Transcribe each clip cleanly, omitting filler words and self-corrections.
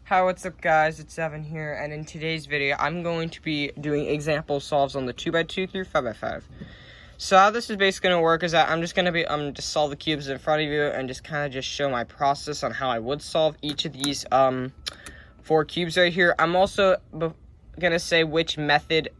Hi, what's up guys, it's Evan here, and in today's video, I'm going to be doing example solves on the 2x2 through 5x5. So how this is basically going to work is that I'm just going to just solve the cubes in front of you and just kind of just show my process on how I would solve each of these 4 cubes right here. I'm also going to say which method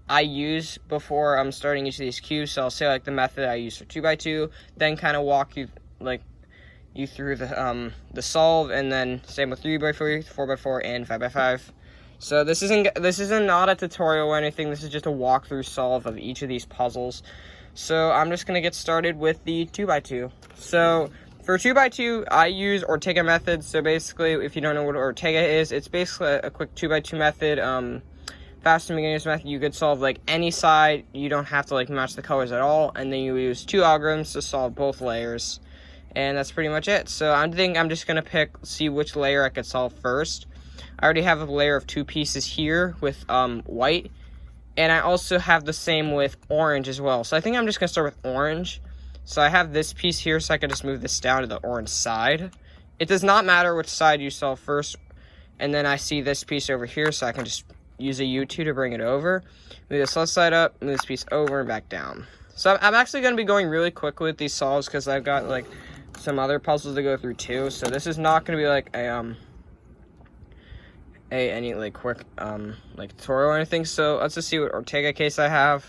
I use before I'm starting each of these cubes. So I'll say like the method I use for 2x2, then kind of walk you through the solve, and then same with 3x4, 4x4, and 5x5. So this isn't not a tutorial or anything. This is just a walkthrough solve of each of these puzzles. So I'm just gonna get started with the 2x2. So for 2x2, I use Ortega method. So basically, if you don't know what Ortega is, it's basically a quick 2x2 method. Fast and beginner's method. You could solve like any side. You don't have to like match the colors at all, and then you use 2 algorithms to solve both layers. And that's pretty much it. So I think I'm just going to see which layer I could solve first. I already have a layer of 2 pieces here with white. And I also have the same with orange as well. So I think I'm just going to start with orange. So I have this piece here, so I can just move this down to the orange side. It does not matter which side you solve first. And then I see this piece over here, so I can just use a U2 to bring it over. Move this left side up, move this piece over and back down. So I'm actually going to be going really quickly with these solves because I've got like some other puzzles to go through too, so this is not going to be like any like quick like tutorial or anything. So let's just see what Ortega case I have.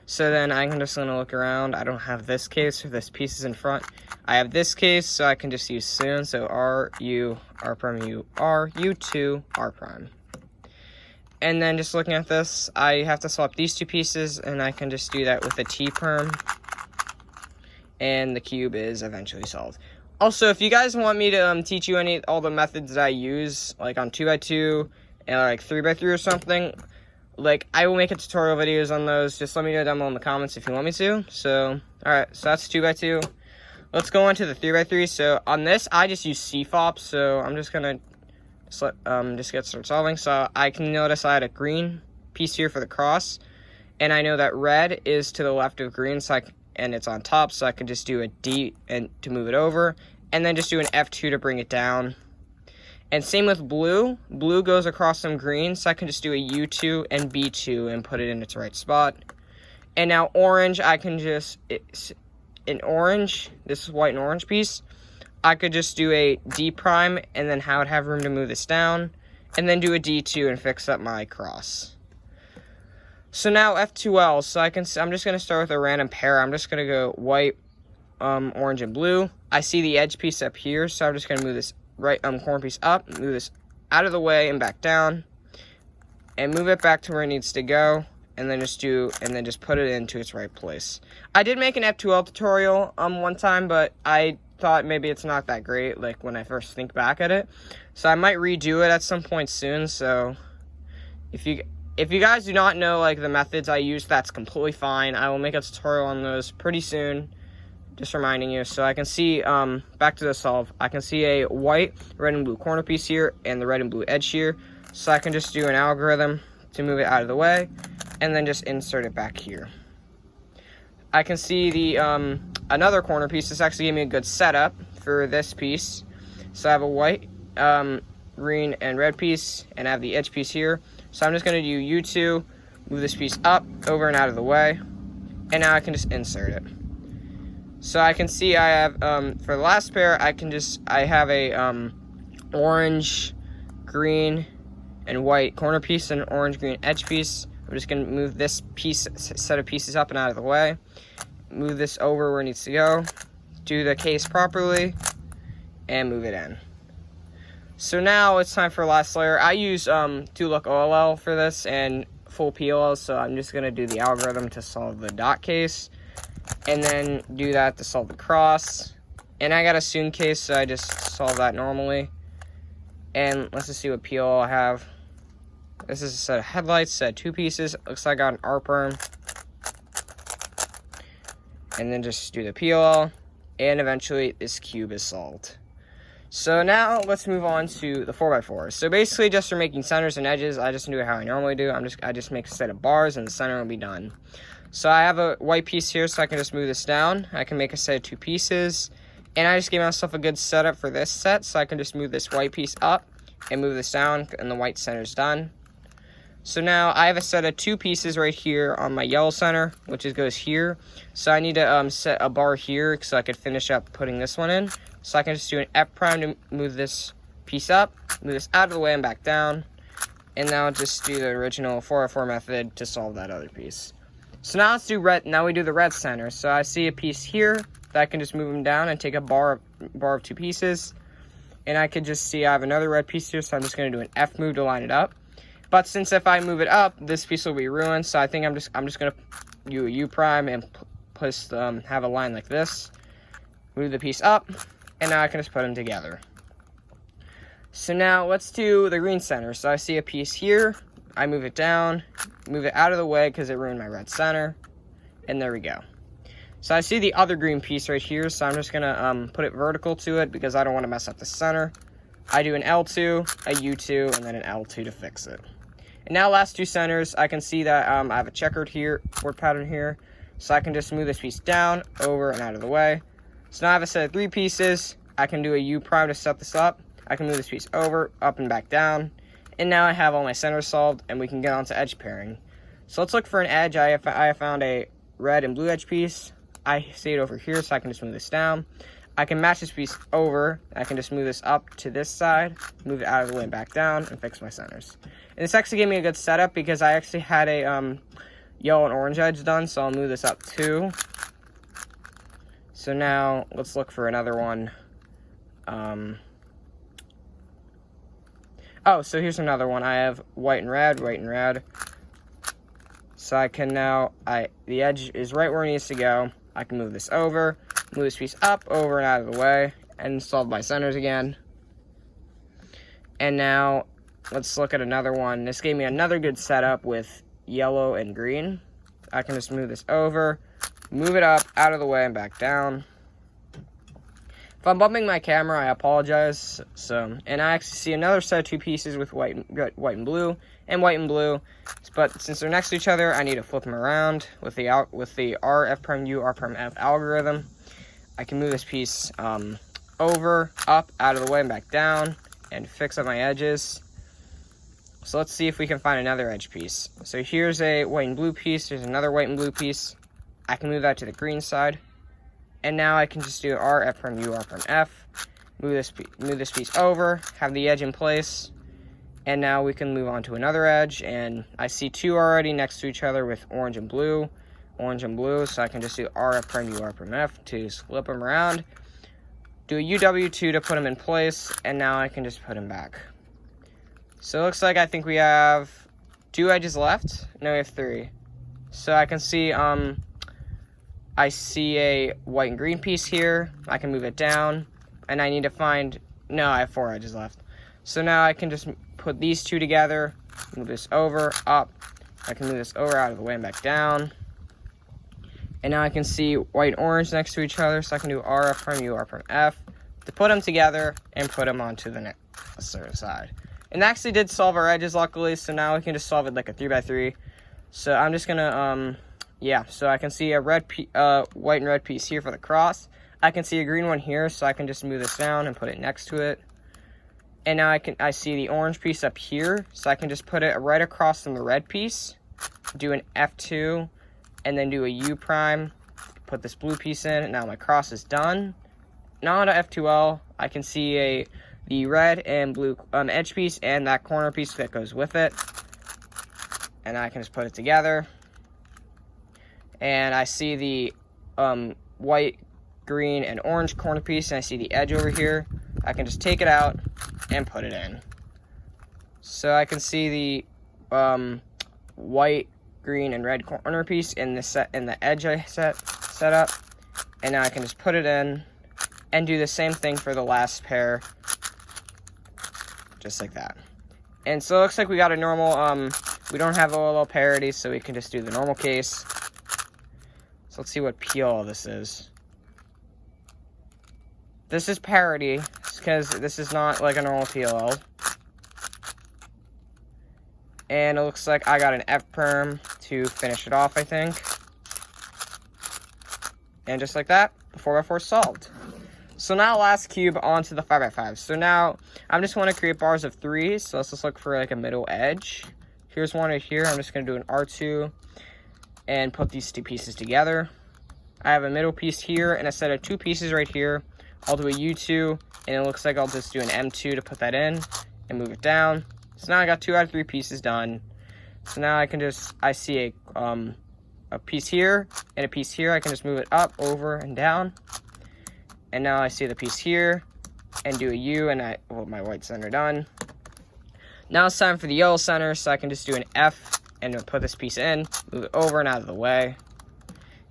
So then I'm just going to look around. I don't have this case, so this piece is in front. I have this case, so I can just use soon. So R U R prime U R U2 R prime. And then just looking at this, I have to swap these 2 pieces, and I can just do that with a T perm. And the cube is eventually solved. Also, if you guys want me to teach you all the methods that I use, like on 2x2 and like 3x3 or something, like I will make a tutorial videos on those. Just let me know down below in the comments if you want me to. So, alright, so that's 2x2. Let's go on to the 3x3. So on this, I just use CFOP. So I'm just gonna just get started solving. So I can notice I had a green piece here for the cross, and I know that red is to the left of green, so and it's on top, so I can just do a D and to move it over, and then just do an F2 to bring it down. And same with blue. Blue goes across some green, so I can just do a U2 and B2 and put it in its right spot. And now orange, I can just, in orange, this is white and orange piece, I could just do a D prime, and then I would have room to move this down, and then do a D2 and fix up my cross. So now F2L, so I'm just going to start with a random pair. I'm just going to go white, orange, and blue. I see the edge piece up here, so I'm just going to move this right corner piece up, move this out of the way and back down, and move it back to where it needs to go, and then just put it into its right place. I did make an F2L tutorial one time, but I thought maybe it's not that great, like when I first think back at it. So I might redo it at some point soon, so if you guys do not know like the methods I use, that's completely fine. I will make a tutorial on those pretty soon. Just reminding you. So I can see, back to the solve, I can see a white, red, and blue corner piece here, and the red and blue edge here. So I can just do an algorithm to move it out of the way, and then just insert it back here. I can see the another corner piece. This actually gave me a good setup for this piece. So I have a white, green, and red piece, and I have the edge piece here. So I'm just going to do U2, move this piece up, over, and out of the way. And now I can just insert it. So I can see I have, for the last pair, I have a orange, green, and white corner piece and an orange, green edge piece. I'm just going to move this set of pieces up and out of the way. Move this over where it needs to go. Do the case properly, and move it in. So now it's time for last layer. I use 2-look OLL for this and full PLL, so I'm just going to do the algorithm to solve the dot case, and then do that to solve the cross. And I got a soon case, so I just solve that normally. And let's just see what PLL I have. This is a set of headlights, set of 2 pieces. Looks like I got an R perm. And then just do the PLL, and eventually this cube is solved. So now let's move on to the 4x4. So basically, just for making centers and edges, I just do it how I normally do. I just make a set of bars, and the center will be done. So I have a white piece here, so I can just move this down. I can make a set of 2 pieces, and I just gave myself a good setup for this set, so I can just move this white piece up, and move this down, and the white center is done. So now I have a set of 2 pieces right here on my yellow center, which goes here. So I need to set a bar here so I could finish up putting this one in. So I can just do an F prime to move this piece up, move this out of the way and back down. And now just do the original 404 method to solve that other piece. So now let's do red. Now we do the red center. So I see a piece here that I can just move them down and take a bar of 2 pieces. And I can just see I have another red piece here, so I'm just going to do an F move to line it up. But since if I move it up, this piece will be ruined, so I think I'm just going to do a U prime and have a line like this. Move the piece up, and now I can just put them together. So now let's do the green center. So I see a piece here, I move it down, move it out of the way because it ruined my red center, and there we go. So I see the other green piece right here, so I'm just going to put it vertical to it because I don't want to mess up the center. I do an L2, a U2, and then an L2 to fix it. And now last 2 centers, I can see that I have a chord pattern here, so I can just move this piece down, over, and out of the way. So now I have a set of 3 pieces. I can do a U prime to set this up. I can move this piece over, up, and back down. And now I have all my centers solved, and we can get on to edge pairing. So let's look for an edge. I have found a red and blue edge piece. I see it over here, so I can just move this down. I can match this piece over. I can just move this up to this side, move it out of the way and back down, and fix my centers. And this actually gave me a good setup because I actually had a yellow and orange edge done, so I'll move this up too. So now let's look for another one. Oh, so here's another one. I have white and red. So I can now, the edge is right where it needs to go. I can move this over, move this piece up, over, and out of the way, and solve my centers again. And now, let's look at another one. This gave me another good setup with yellow and green. I can just move this over, move it up, out of the way, and back down. If I'm bumping my camera, I apologize. And I actually see another set of 2 pieces with white and blue, but since they're next to each other, I need to flip them around with the R, F prime U, R prime F algorithm. I can move this piece over, up, out of the way, and back down, and fix up my edges. So let's see if we can find another edge piece. So here's a white and blue piece. There's another white and blue piece. I can move that to the green side. And now I can just do R, F prime U, R prime F. Move this piece over, have the edge in place. And now we can move on to another edge. And I see 2 already next to each other with orange and blue. So I can just do R, F prime U, R prime F to flip them around. Do a UW2 to put them in place. And now I can just put them back. So it looks like I think we have 2 edges left. No, we have 3. So I can see, I see a white and green piece here. I can move it down. And I need to find, no, I have 4 edges left. So now I can just put these 2 together, move this over, up. I can move this over, out of the way, and back down. And now I can see white and orange next to each other, so I can do R, F prime U, R prime F to put them together and put them onto the next side. And that actually did solve our edges, luckily, so now we can just solve it like a 3x3. So I'm just gonna, so I can see a white and red piece here for the cross. I can see a green one here, so I can just move this down and put it next to it. And now I see the orange piece up here, so I can just put it right across from the red piece, do an F2, and then do a U prime, put this blue piece in, and now my cross is done. Now on to F2L, I can see the red and blue edge piece and that corner piece that goes with it. And I can just put it together. And I see the white, green, and orange corner piece, and I see the edge over here. I can just take it out and put it in. So I can see the white, green, and red corner piece in the edge I set up. And now I can just put it in and do the same thing for the last pair. Just like that. And so it looks like we got a normal, we don't have OLL parity, so we can just do the normal case. So let's see what PL this is. This is parity, because this is not like a normal PLL. And it looks like I got an F perm to finish it off, I think. And just like that, the 4x4 is solved. So now last cube onto the 5x5. So now I just want to create bars of 3, so let's just look for like a middle edge. Here's one right here. I'm just going to do an R2 and put these 2 pieces together. I have a middle piece here and a set of 2 pieces right here. I'll do a U2, and it looks like I'll just do an M2 to put that in and move it down. So now I got 2 out of 3 pieces done. So now I can just, I see a piece here and a piece here. I can just move it up, over, and down. And now I see the piece here and do a U, and my white center done. Now it's time for the yellow center, so I can just do an F and put this piece in, move it over and out of the way.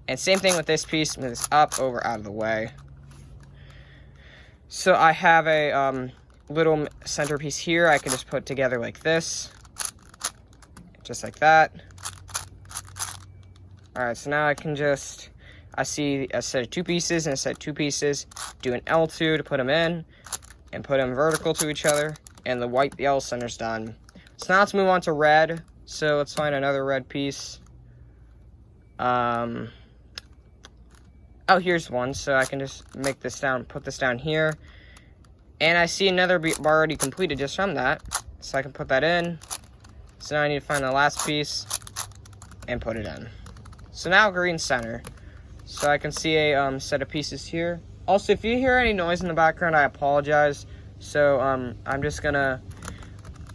And same thing with this piece, move this up, over, out of the way. So I have a little centerpiece here. I can just put together like this, just like that. All right, so now I can just, I see a set of 2 pieces and a set of 2 pieces, do an L2 to put them in and put them vertical to each other, and the white, the yellow center's done. So now let's move on to red. So let's find another red piece. Oh, here's one. So I can just make this down, put this down here. And I see another bar already completed just from that. So I can put that in. So now I need to find the last piece and put it in. So now green center. So I can see a set of pieces here. Also, if you hear any noise in the background, I apologize. So I'm just gonna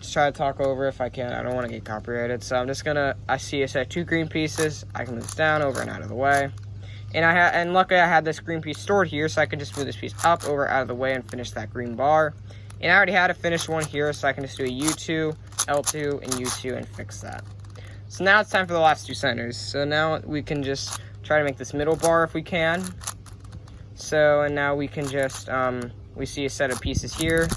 try to talk over if I can. I don't want to get copyrighted. So I'm just gonna, I see a set of 2 green pieces. I can move this down, over, and out of the way. And luckily I had this green piece stored here, so I can just move this piece up, over, out of the way, and finish that green bar. And I already had a finished one here, so I can just do a U2, L2, and U2 and fix that. So now it's time for the last 2 centers. So now we can just try to make this middle bar if we can. So, and now we can just, we see a set of pieces here.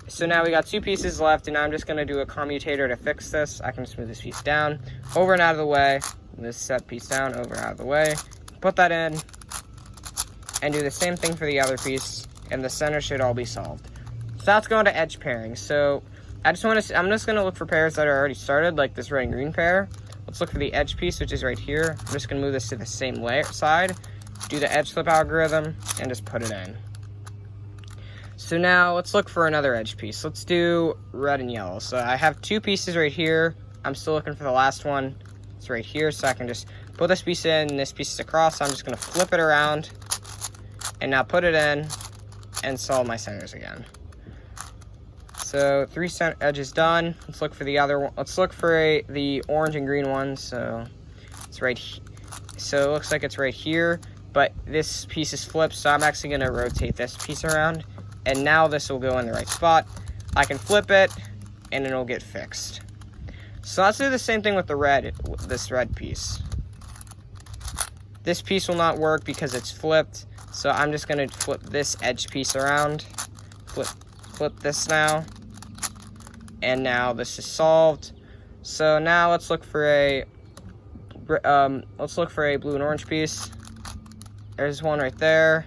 So now we got 2 pieces left, and I'm just going to do a commutator to fix this. I can just move this piece down, over and out of the way. This set piece down, over and out of the way. Put that in, and do the same thing for the other piece, and the center should all be solved. So that's going to edge pairing. So I'm just going to look for pairs that are already started, like this red and green pair. Let's look for the edge piece, which is right here. I'm just going to move this to the same side, do the edge flip algorithm, and just put it in. So now let's look for another edge piece. Let's do red and yellow. So I have 2 pieces right here. I'm still looking for the last one. It's right here, so I can just put this piece in and this piece is across. So I'm just going to flip it around and now put it in and solve my centers again. So 3 center edges done. Let's look for the other one. Let's look for the orange and green one. So it's right here. So it looks like it's right here, but this piece is flipped, so I'm actually going to rotate this piece around, and now this will go in the right spot. I can flip it and it'll get fixed. So let's do the same thing with the red, this red piece. This piece will not work because it's flipped, so I'm just going to flip this edge piece around. Flip this now, and now this is solved. So now let's look for a blue and orange piece. There's one right there.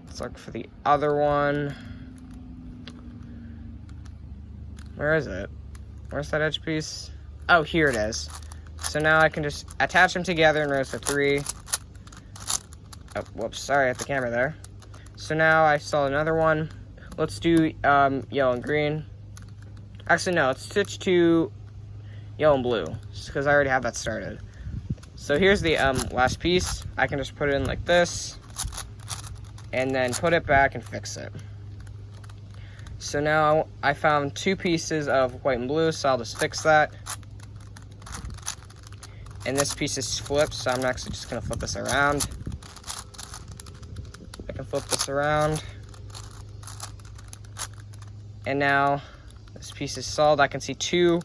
Let's look for the other one. Where is it? Where's that edge piece? Oh, here it is. So now I can just attach them together in rows of 3. Oh, whoops, sorry, I hit the camera there. So now I saw another one. Let's do yellow and green. Actually, no, let's switch to yellow and blue, because I already have that started. So here's the last piece. I can just put it in like this, and then put it back and fix it. So now I found 2 pieces of white and blue, so I'll just fix that. And this piece is flipped, so I'm actually just going to flip this around. I can flip this around. And now this piece is solved. I can see 2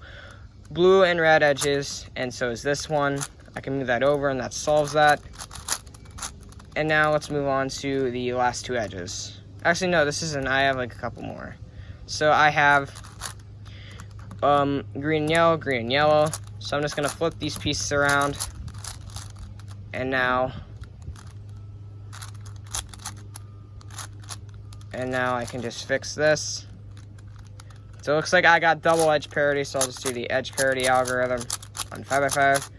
blue and red edges, and so is this one. I can move that over, and that solves that. And now let's move on to the last 2 edges. Actually, no, this isn't. I have like a couple more. So I have green and yellow. So I'm just going to flip these pieces around. And now I can just fix this. So it looks like I got double edge parity, so I'll just do the edge parity algorithm on 5x5.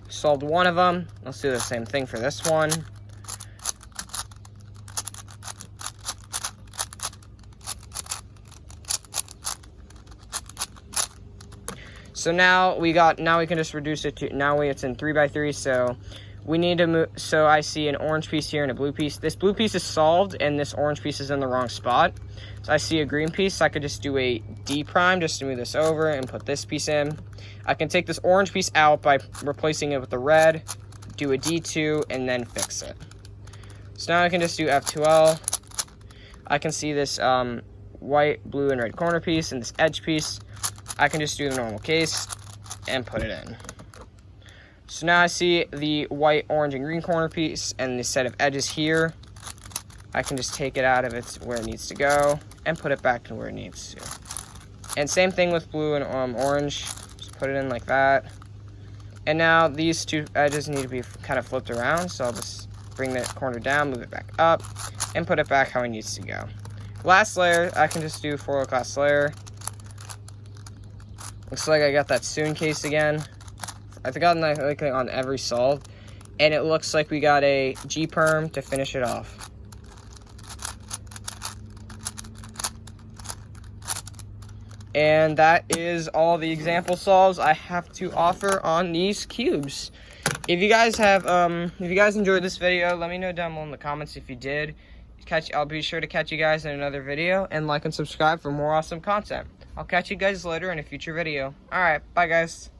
Solved one of them. Let's do the same thing for this one. So now we can just reduce it to, now it's in 3x3, so we need to move, so I see an orange piece here and a blue piece. This blue piece is solved and this orange piece is in the wrong spot. So I see a green piece, so I could just do a D prime just to move this over and put this piece in. I can take this orange piece out by replacing it with the red, do a D2, and then fix it. So now I can just do F2L. I can see this white, blue, and red corner piece and this edge piece. I can just do the normal case and put it in. So now I see the white, orange, and green corner piece and the set of edges here. I can just take it out of its where it needs to go and put it back to where it needs to. And same thing with blue and orange. Just put it in like that. And now these two edges need to be kind of flipped around, so I'll just bring the corner down, move it back up, and put it back how it needs to go. Last layer, I can just do 4 glass layer. Looks like I got that soon case again. I think I'm like on every solve, and it looks like we got a G perm to finish it off. And that is all the example solves I have to offer on these cubes. If you guys enjoyed this video, let me know down below in the comments if you did. I'll be sure to catch you guys in another video, and like and subscribe for more awesome content. I'll catch you guys later in a future video. Alright, bye guys.